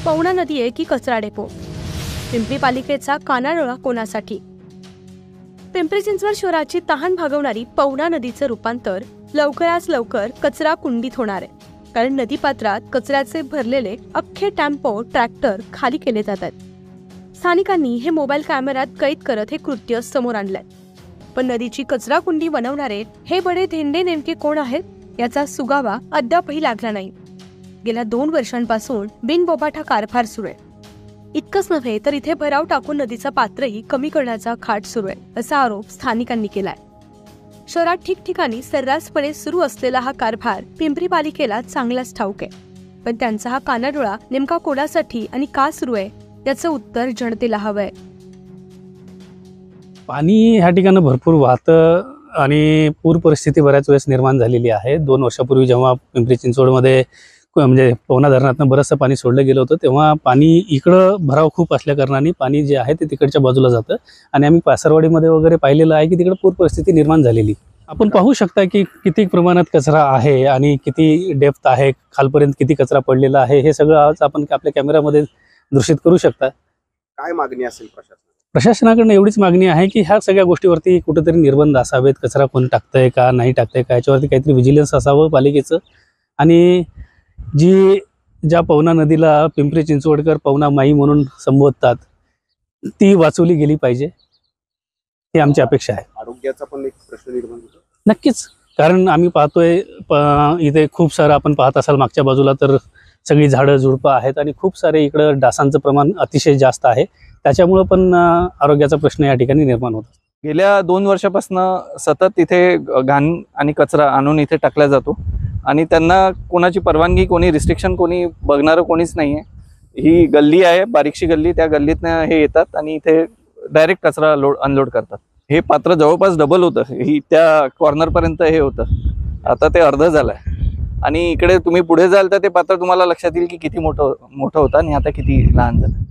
पवना नदी आहे की कचरा डेपो? पिंपरी पालिकेचा कानाडोळा कोणासाठी? पिंपरी चिंचवड शहराची तहान भागवणारी पवना नदीचं रूपांतर लवकरात लवकर कचरा कुंडीत होणार आहे. कारण नदीपात्रात कचऱ्याचे भरलेले अख्खे टेम्पो ट्रॅक्टर खाली केले जातात. स्थानिकांनी हे मोबाईल कॅमेऱ्यात कैद करत हे कृत्य समोर आणलंय. पण नदीची कचरा कुंडी बनवणारे हे बडे धेंडे नेमके कोण आहेत याचा सुगावा अद्यापही लागला नाही. गेल्या 2 वर्षांपासून बिनबोभाटा कारभार सुरू आहे. इतकंच नव्हे तर इथे भराव टाकून नदीचं पात्रही कमी करण्याचा खाट सुरू आहे, असा आरोप स्थानिकांनी केलाय. शहरात ठिकठिकाणी सर्रासपणे सुरू असलेला हा कारभार पिंपरी पालिकेला चांगलाच ठाऊक आहे. पण त्यांचा हा कानाडोळा नेमका कोणासाठी आणि का सुरू आहे याचं उत्तर जनतेला हवंय. पाणी ह्या ठिकाणी भरपूर वाहतं आणि पूर परिस्थिती बऱ्याच वेळेस निर्माण झालेली आहे. 2 वर्षापूर्वी जेव्हा पिंपरी चिंचवडमध्ये म्हणजे पवना धरणातून बरंचसं पाणी सोडलं गेलं होतं, तेव्हा पाणी इकडं भराव खूप असल्याकारणाने पाणी जे आहे ते तिकडच्या बाजूला जातं आणि आम्ही पासरवाडीमध्ये वगैरे पाहिलेलं आहे की तिकडे पूर परिस्थिती निर्माण झालेली. आपण पाहू शकता की किती प्रमाणात कचरा आहे आणि किती डेप्थ आहे, खालपर्यंत किती कचरा पडलेला आहे. हे सगळं आज आपण आपल्या कॅमेऱ्यामध्ये दृश्यित करू शकता. काय मागणी असेल प्रशासनाकडून एवढीच मागणी आहे की ह्या सगळ्या गोष्टीवरती कुठेतरी निर्बंध असावेत. कचरा कोण टाकतंय का नाही टाकतंय का याच्यावरती काहीतरी विजिलन्स असावं पालिकेचं. आणि ज्या पवना नदीला पिंपरी चिंचवडकर पवना माई म्हणून संबोधतात ती वाचवली गेली पाहिजे, ही आमची अपेक्षा आहे. आरोग्याचा पण एक प्रश्न निर्माण होतो. नक्कीच, कारण आम्ही पाहतोय इथे खूप सारं आपण पाहत असाल मागच्या बाजूला तर सगळी झाडं झुडपं आहेत आणि खूप सारे इकडं डासांचं प्रमाण अतिशय जास्त आहे. त्याच्यामुळं पण आरोग्याचा प्रश्न या ठिकाणी निर्माण होतो. गेल्या 2 वर्षापासून सतत इथे घाण आणि कचरा आणून इथे टाकला जातो आणि त्यांना कोणाची परवानगी, कोणी रिस्ट्रिक्शन, कोणी बघणारं कोणीच नाही आहे. ही गल्ली आहे, बारीकशी गल्ली, त्या गल्लीतनं हे येतात आणि इथे डायरेक्ट कचरा अनलोड करतात. हे पात्र जवळपास डबल होतं, ही त्या कॉर्नरपर्यंत हे होतं, आता ते अर्ध झालं आहे. आणि इकडे तुम्ही पुढे जाल तर ते पात्र तुम्हाला लक्षात येईल की किती मोठं होतं आणि आता किती लहान झालं.